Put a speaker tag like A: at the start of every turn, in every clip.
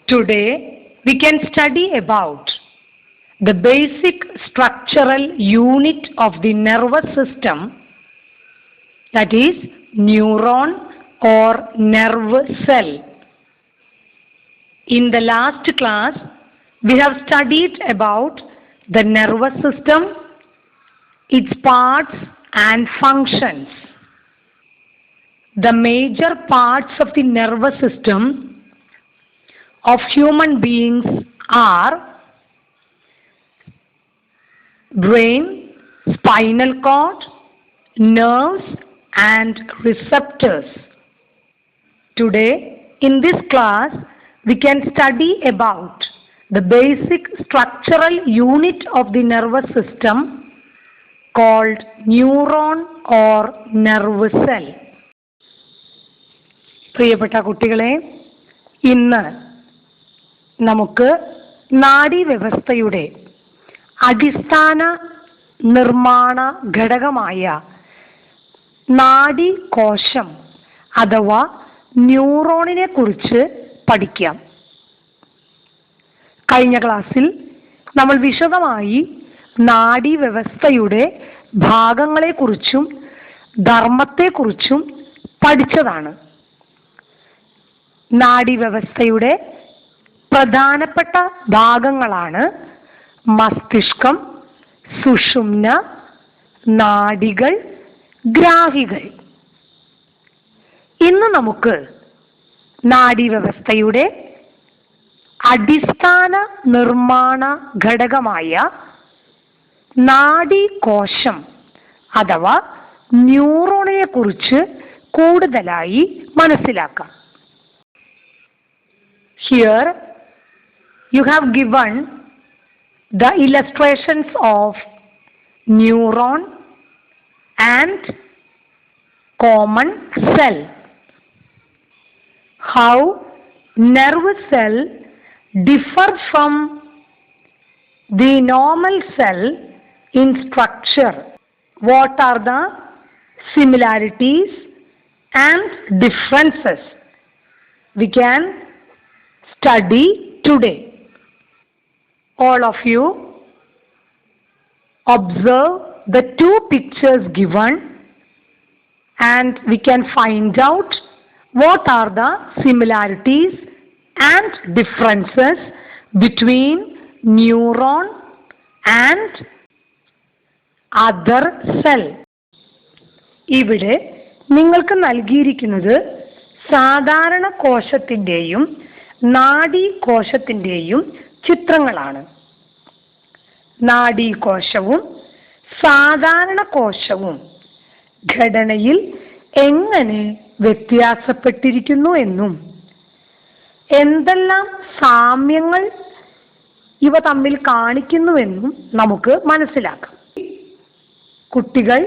A: Today we can study about the basic structural unit of the nervous system, that is neuron or nerve cell. In the last class we have studied about the nervous system, its parts and functions. The major parts of the nervous system of human beings are brain, spinal cord, nerves and receptors. Today in this class we can study about the basic structural unit of the nervous system called neuron or nerve cell. പ്രിയപ്പെട്ട കുട്ടികളെ, ഇന്ന് നമുക്ക് നാഡീവ്യവസ്ഥയുടെ അടിസ്ഥാന നിർമ്മാണ ഘടകമായ നാഡീകോശം അഥവാ ന്യൂറോണിനെ കുറിച്ച് പഠിക്കാം. കഴിഞ്ഞ ക്ലാസ്സിൽ നമ്മൾ വിശദമായി നാഡീവ്യവസ്ഥയുടെ ഭാഗങ്ങളെക്കുറിച്ചും ധർമ്മത്തെക്കുറിച്ചും പഠിച്ചതാണ്. നാഡീവ്യവസ്ഥയുടെ പ്രധാനപ്പെട്ട ഭാഗങ്ങളാണ് മസ്തിഷ്കം, സുഷുമ്ന, നാഡികൾ, ഗ്രാഹികൾ. ഇന്ന് നമുക്ക് നാഡീവ്യവസ്ഥയുടെ അടിസ്ഥാന നിർമ്മാണ ഘടകമായ നാഡീകോശം അഥവാ ന്യൂറോണിനെ കുറിച്ച് കൂടുതലായി മനസ്സിലാക്കാം. Here you have given the illustrations of neuron and common cell. How nerve cell differ from the normal cell in structure. What are the similarities and differences we can study today. All of you observe the two pictures given and we can find out what are the similarities and differences between neuron and other cell. ഇവിടെ നിങ്ങൾക്ക് നൽകിയിരിക്കുന്നത് സാധാരണ കോശത്തിൻ്റെയും നാഡീകോശത്തിൻ്റെയും ചിത്രങ്ങളാണ്. നാഡീകോശവും സാധാരണ കോശവും ഘടനയിൽ എങ്ങനെ വ്യത്യാസപ്പെട്ടിരിക്കുന്നു എന്നും എന്തെല്ലാം സാമ്യങ്ങൾ ഇവ തമ്മിൽ കാണിക്കുന്നുവെന്നും നമുക്ക് മനസ്സിലാക്കാം. കുട്ടികൾ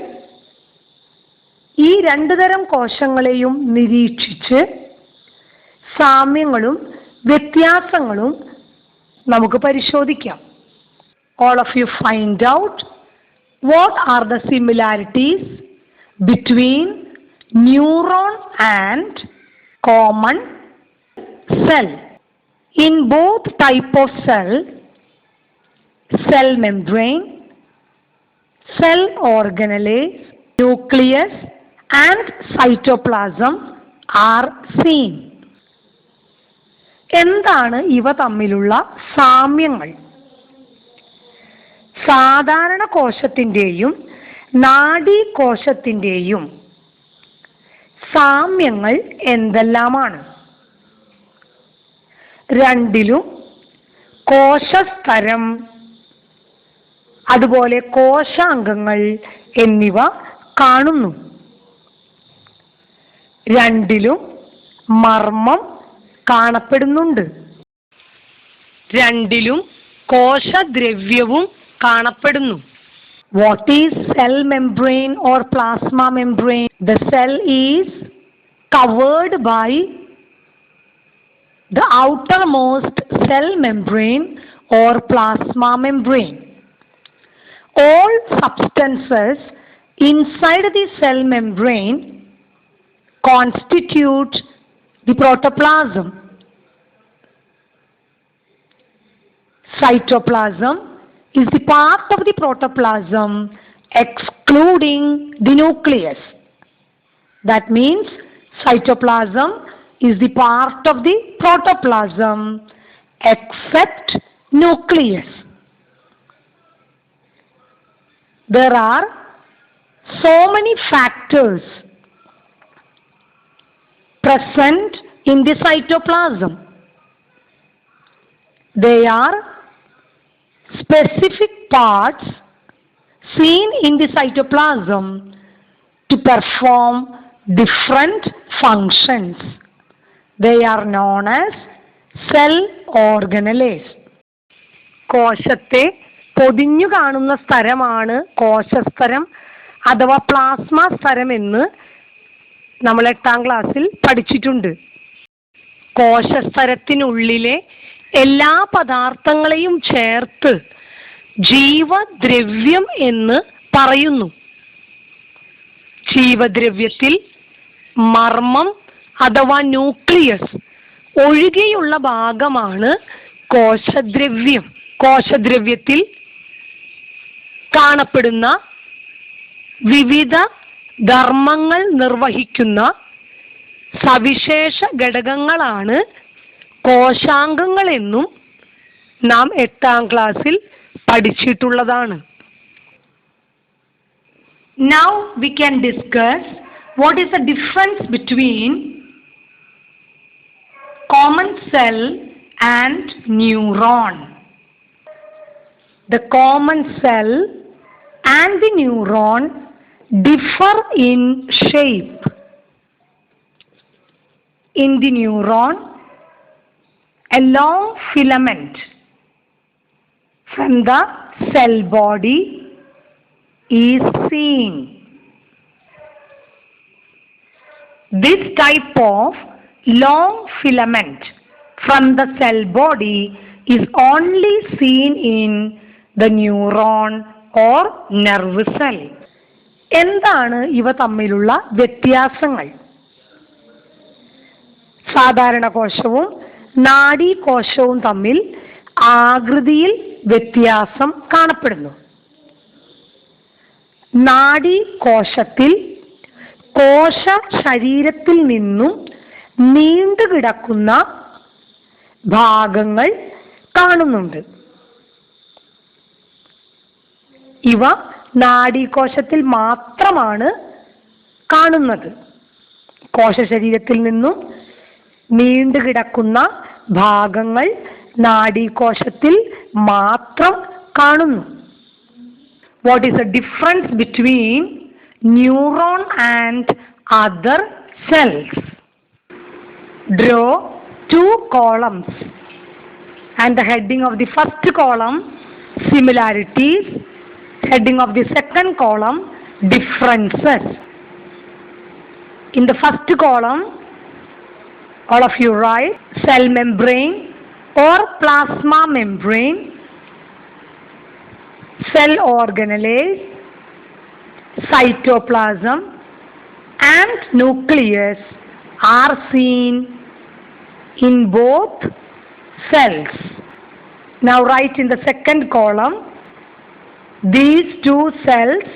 A: ഈ രണ്ടു തരം കോശങ്ങളെയും നിരീക്ഷിച്ച് സാമ്യങ്ങളും വ്യത്യാസങ്ങളും നമുക്ക് പരിശോധിക്കാം. All of you find out what are the similarities between neuron and common cell. In both type of cell, cell membrane, cell organelles, nucleus and cytoplasm are seen. എന്താണ് ഇവ തമ്മിലുള്ള സാമ്യങ്ങൾ? സാധാരണ കോശത്തിൻ്റെയും നാഡീകോശത്തിൻ്റെയും സാമ്യങ്ങൾ എന്തെല്ലാമാണ്? രണ്ടിലും കോശസ്തരം, അതുപോലെ കോശാംഗങ്ങൾ എന്നിവ കാണുന്നു. രണ്ടിലും മർമ്മം കാണപ്പെടുന്നുണ്ട്. രണ്ടിലും കോശദ്രവ്യവും കാണപ്പെടുന്നു. What is cell membrane or plasma membrane? The cell is covered by the outermost cell membrane or plasma membrane. All substances inside the cell membrane constitute the protoplasm. Cytoplasm is the part of the protoplasm excluding the nucleus. That means cytoplasm is the part of the protoplasm except nucleus. There are so many factors present in the cytoplasm. They are specific parts seen in the cytoplasm to perform different functions. They are known as cell organelles. കോശത്തെ പൊതിഞ്ഞു കാണുന്ന സ്ഥലമാണ് കോശസ്തരം അഥവാ plasma സ്ഥലം എന്ന് നമ്മൾ 8ാം ക്ലാസ്സിൽ പഠിച്ചിട്ടുണ്ട്. കോശസ്തരത്തിനുള്ളിലെ എല്ലാ പദാർത്ഥങ്ങളെയും ചേർത്ത് ജീവദ്രവ്യം എന്ന് പറയുന്നു. ജീവദ്രവ്യത്തിൽ മർമ്മം അഥവാ ന്യൂക്ലിയസ് ഒഴികെയുള്ള ഭാഗമാണ് കോശദ്രവ്യം. കോശദ്രവ്യത്തിൽ കാണപ്പെടുന്ന വിവിധ ധർമ്മങ്ങൾ നിർവഹിക്കുന്ന സവിശേഷ ഘടകങ്ങളാണ് കോശാംഗങ്ങളെന്നും നാം 8ാം ക്ലാസ്സിൽ പഠിച്ചിട്ടുള്ളതാണ്. Now we can discuss what is the difference between common cell and neuron. The common cell and the neuron differ in shape. In the neuron, a long filament from the cell body is seen. This type of long filament from the cell body is only seen in the neuron or nerve cell. എന്താണ് ഇവ തമ്മിലുള്ള വ്യത്യാസങ്ങൾ? സാധാരണ കോശവും നാഡീകോശവും തമ്മിൽ ആകൃതിയിൽ വ്യത്യാസം കാണപ്പെടുന്നു. നാഡീകോശത്തിൽ കോശ ശരീരത്തിൽ നിന്നും നീണ്ടുകിടക്കുന്ന ഭാഗങ്ങൾ കാണുന്നുണ്ട്. ഇവ നാഡീകോശത്തിൽ മാത്രമാണ് കാണുന്നത്. കോശശരീരത്തിൽ നിന്നും നീണ്ടുകിടക്കുന്ന ഭാഗങ്ങൾ നാഡീകോശത്തിൽ മാത്രം കാണുന്നു. What is the difference between neuron and other cells? Draw 2 columns and the heading of the first column similarities, heading of the second column differences. In the first column, all of you write cell membrane or plasma membrane, cell organelles, cytoplasm and nucleus are seen in both cells. Now write in the second column, these two cells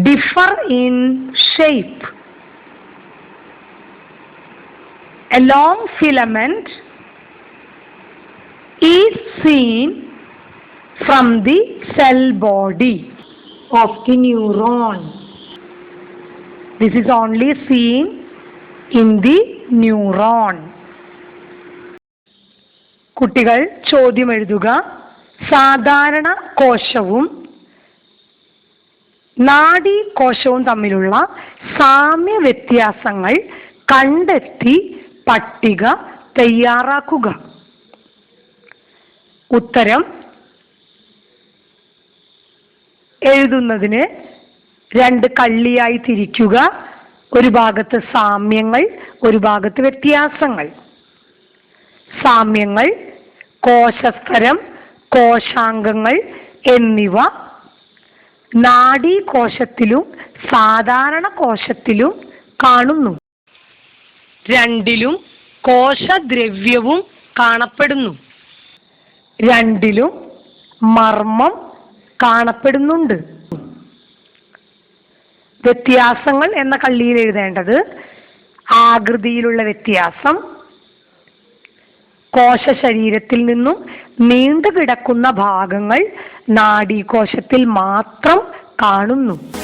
A: differ in shape. A long filament is seen from the cell body of the neuron. This is only seen in the neuron. കുട്ടികൾ ചോദ്യം എഴുതുക. സാധാരണ കോശവും നാഡീകോശവും തമ്മിലുള്ള സാമ്യ വ്യത്യാസങ്ങൾ കണ്ടെത്തി പട്ടിക തയ്യാറാക്കുക. ഉത്തരം എഴുതുന്നതിന് 2 കള്ളിയായി തിരിക്കുക. ഒരു ഭാഗത്ത് സാമ്യങ്ങൾ, ഒരു ഭാഗത്ത് വ്യത്യാസങ്ങൾ. സാമ്യങ്ങൾ കോശസ്തരം, കോശാംഗങ്ങൾ എന്നിവ നാഡീകോശത്തിലും സാധാരണ കോശത്തിലും കാണുന്നു. രണ്ടിലും കോശദ്രവ്യവും കാണപ്പെടുന്നു. രണ്ടിലും മർമ്മം കാണപ്പെടുന്നുണ്ട്. വ്യത്യാസങ്ങൾ എന്ന കള്ളിയിൽ എഴുതേണ്ടത് ആകൃതിയിലുള്ള വ്യത്യാസം, കോശശരീരത്തിൽ നിന്നും നീണ്ടുകിടക്കുന്ന ഭാഗങ്ങൾ നാഡീകോശത്തിൽ മാത്രം കാണുന്നു.